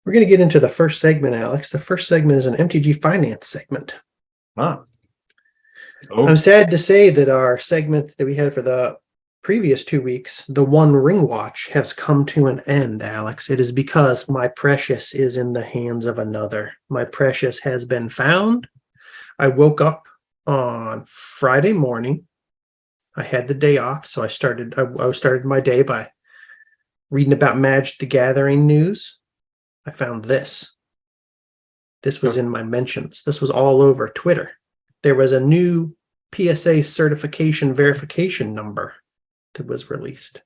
We're going to get into the first segment, Alex. The first segment is an MTG Finance segment. Oh. I'm sad to say that our segment that we had for the previous 2 weeks, the One Ring Watch, has come to an end, Alex. It is because my precious is in the hands of another. My precious has been found. I woke up on Friday morning. I had the day off, so I started my day by reading about Magic the Gathering news. I found this. This was in my mentions. This was all over Twitter. There was a new PSA certification verification number that was released.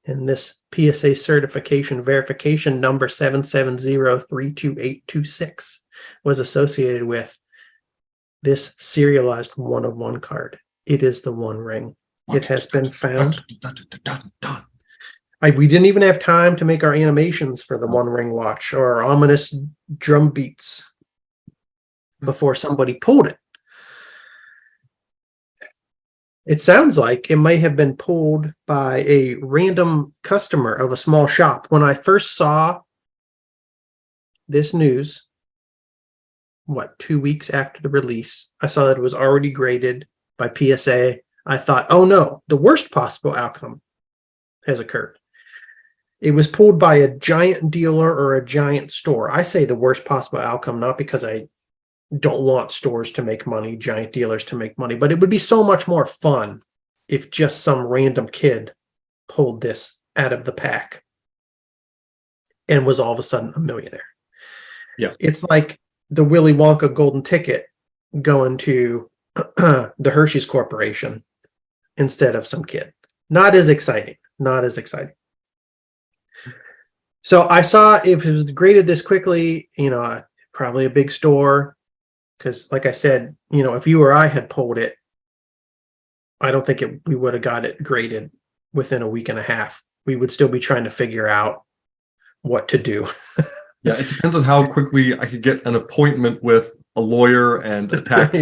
And this PSA certification verification number 770-32826 was associated with this serialized 1/1 card. It is the One Ring. It has been found. We didn't even have time to make our animations for the One Ring Watch or ominous drum beats before somebody pulled it. It sounds like it may have been pulled by a random customer of a small shop. When I first saw this news, 2 weeks after the release, I saw that it was already graded by PSA. I thought, oh no, the worst possible outcome has occurred. It was pulled by a giant dealer or a giant store. I say the worst possible outcome, not because I don't want stores to make money, giant dealers to make money, but it would be so much more fun if just some random kid pulled this out of the pack and was all of a sudden a millionaire. Yeah. It's like the Willy Wonka golden ticket going to the Hershey's Corporation instead of some kid. Not as exciting. So I saw if it was graded this quickly, probably a big store. Because like I said, if you or I had pulled it, I don't think we would have got it graded within a week and a half. We would still be trying to figure out what to do. Yeah, it depends on how quickly I could get an appointment with a lawyer and a tax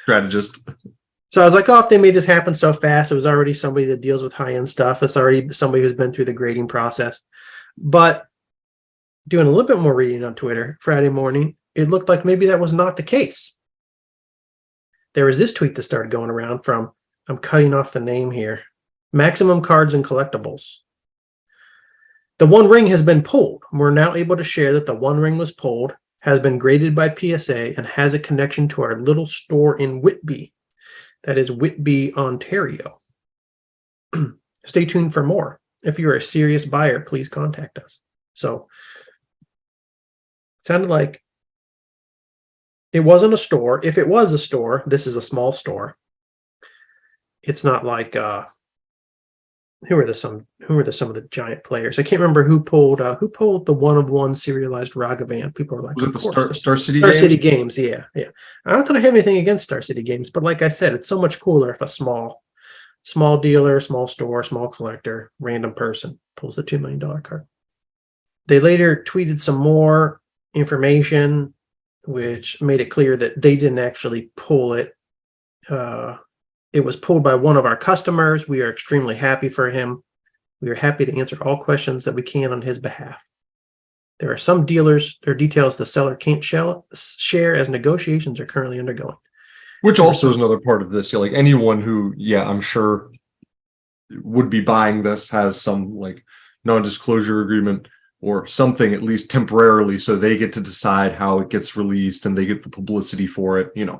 strategist. So I was like, if they made this happen so fast, it was already somebody that deals with high-end stuff. It's already somebody who's been through the grading process. But doing a little bit more reading on Twitter Friday morning, it looked like maybe that was not the case. There was this tweet that started going around from, I'm cutting off the name here, Maximum Cards and Collectibles. The One Ring has been pulled. We're now able to share that the One Ring was pulled, has been graded by PSA, and has a connection to our little store in Whitby. That is Whitby, Ontario. Stay tuned for more. If you're a serious buyer, please contact us. So it sounded like it wasn't a store. If it was a store, this is a small store. It's not like who are some of the giant players? I can't remember who pulled the 1/1 serialized Ragavan. People were like, was it of course, Star City Star Games? City Games, yeah. I don't think I have anything against Star City Games, but like I said, it's so much cooler if a small dealer, small store, small collector, random person pulls the $2 million card. They later tweeted some more information, which made it clear that they didn't actually pull it. It was pulled by one of our customers. We are extremely happy for him. We are happy to answer all questions that we can on his behalf. There are some dealers, there are details the seller can't share as negotiations are currently undergoing. Which also is another part of this. Like anyone who, I'm sure would be buying this has some like non-disclosure agreement or something, at least temporarily, so they get to decide how it gets released and they get the publicity for it, Yeah.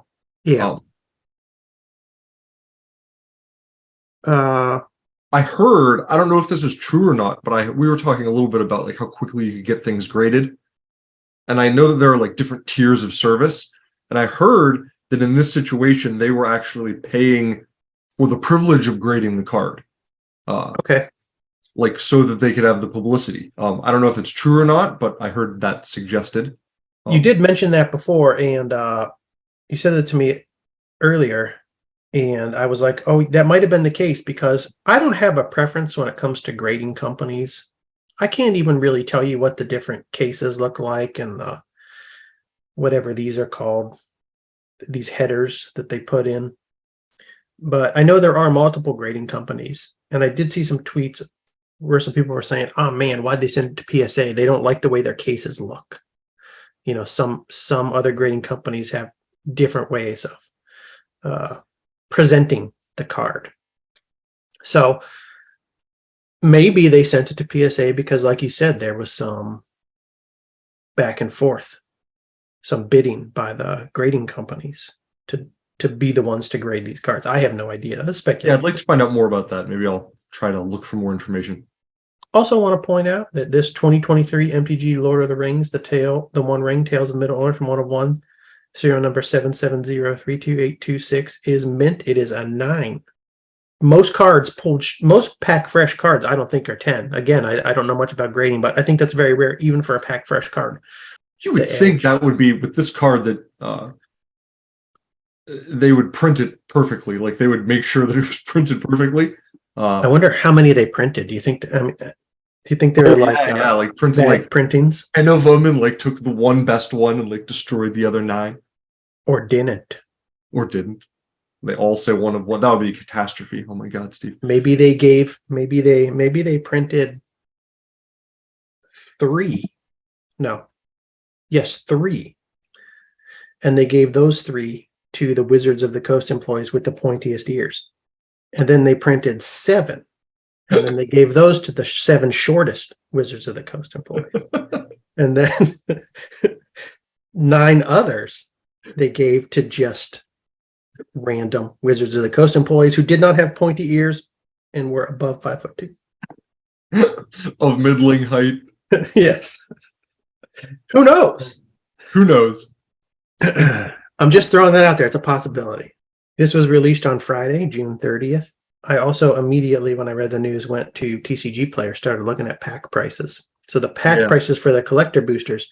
I heard, I don't know if this is true or not, but we were talking a little bit about like how quickly you could get things graded. And I know that there are like different tiers of service. And I heard that in this situation, they were actually paying for the privilege of grading the card. Okay. Like so that they could have the publicity. I don't know if it's true or not, but I heard that suggested. You did mention that before, and you said it to me earlier. And I was like, oh, that might have been the case because I don't have a preference when it comes to grading companies. I can't even really tell you what the different cases look like and whatever these are called, these headers that they put in. But I know there are multiple grading companies. And I did see some tweets where some people were saying, "Oh man, why'd they send it to PSA? They don't like the way their cases look." Some other grading companies have different ways of presenting the card. So maybe they sent it to PSA because, like you said, there was some back and forth, some bidding by the grading companies to be the ones to grade these cards. I have no idea. That's Yeah, speculation. I'd like to find out more about that. Maybe I'll try to look for more information. Also want to point out that this 2023 MTG Lord of the Rings, the One Ring, Tales of Middle Earth from 1 of 1, serial number 770322826 is mint. It is a 9. Most cards pulled, most pack fresh cards, I don't think are 10. Again, I don't know much about grading, but I think that's very rare, even for a pack fresh card. You would think that would be with this card that they would print it perfectly. Like they would make sure that it was printed perfectly. I wonder how many they printed. Do you think? Do you think they were like printed bad like printings, 10 of them, and like took the one best one and like destroyed the other 9, or didn't? or didn't? They all say 1 of 1. That would be a catastrophe. Oh my God, Steve. Maybe they printed 3. No, yes, 3, and they gave those 3 to the Wizards of the Coast employees with the pointiest ears, and then they printed 7, and then they gave those to the 7 shortest Wizards of the Coast employees, and then 9 others they gave to just random Wizards of the Coast employees who did not have pointy ears and were above 5'2". Of middling height. Yes. Who knows? Who knows? I'm just throwing that out there. It's a possibility. This was released on Friday, June 30th. I also immediately, when I read the news, went to TCG Player, started looking at pack prices. So the pack prices for the collector boosters,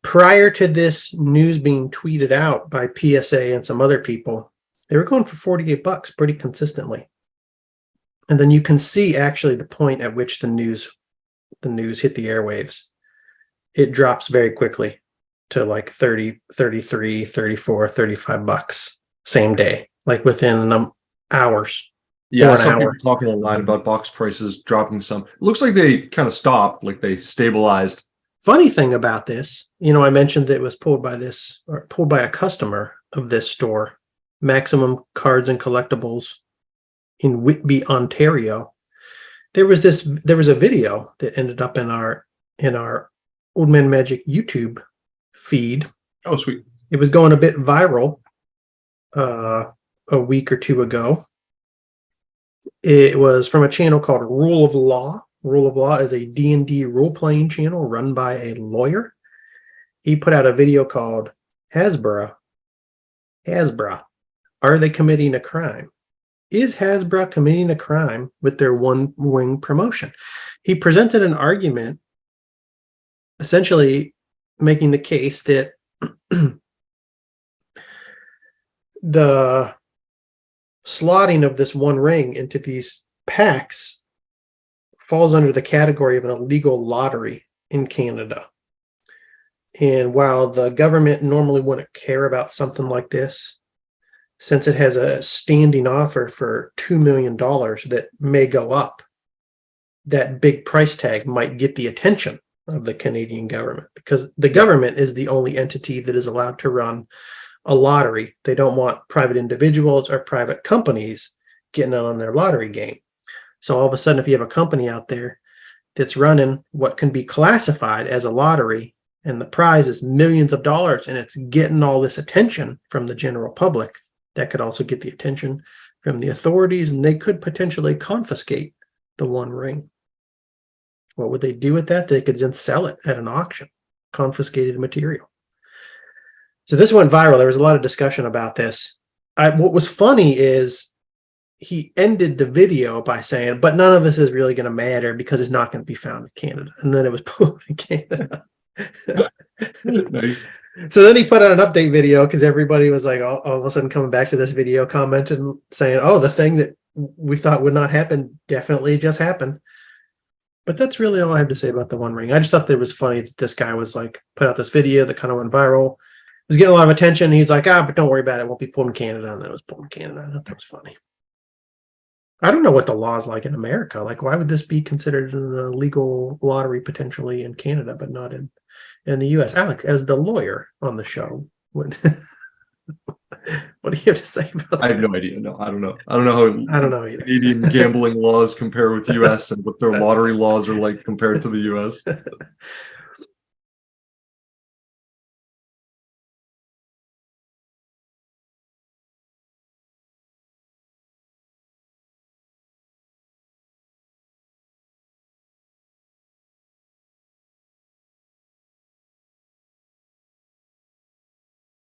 prior to this news being tweeted out by PSA and some other people, they were going for $48 pretty consistently. And then you can see actually the point at which the news hit the airwaves. It drops very quickly to like 30, 33, 34, $35 same day, like within hours. Yeah, some people talking online about box prices dropping some. It looks like they kind of stopped, like they stabilized. Funny thing about this, I mentioned that it was pulled by a customer of this store, Maximum Cards and Collectibles in Whitby, Ontario. There was a video that ended up in our Old Man Magic YouTube feed. Oh, sweet. It was going a bit viral a week or two ago. It was from a channel called Rule of Law. Rule of Law is a D&D role-playing channel run by a lawyer. He put out a video called Hasbro, are they committing a crime? Is Hasbro committing a crime with their One Ring promotion? He presented an argument essentially making the case that the slotting of this One Ring into these packs falls under the category of an illegal lottery in Canada. And while the government normally wouldn't care about something like this, since it has a standing offer for $2 million that may go up, that big price tag might get the attention of the Canadian government, because the government is the only entity that is allowed to run a lottery. They don't want private individuals or private companies getting in on their lottery game. So all of a sudden, if you have a company out there that's running what can be classified as a lottery, and the prize is millions of dollars, and it's getting all this attention from the general public, that could also get the attention from the authorities, and they could potentially confiscate the One Ring. What would they do with that? They could then sell it at an auction, confiscated material. So this went viral. There was a lot of discussion about this. What was funny is he ended the video by saying, but none of this is really going to matter because it's not going to be found in Canada. And then it was pulled in Canada. Nice. So then he put out an update video because everybody was like all of a sudden coming back to this video, commenting, saying, oh, the thing that we thought would not happen definitely just happened. But that's really all I have to say about the One Ring. I just thought that it was funny that this guy was like, put out this video that kind of went viral. It was getting a lot of attention. He's like, but don't worry about it. It won't be pulled in Canada. And then it was pulled in Canada. I thought that was funny. I don't know what the law is like in America. Like, why would this be considered a legal lottery potentially in Canada, but not in the US? Alex, as the lawyer on the show, what what do you have to say about I have that? no idea. No, I don't know. I don't know how I don't know either. Canadian gambling laws compare with US and what their lottery laws are like compared to the US.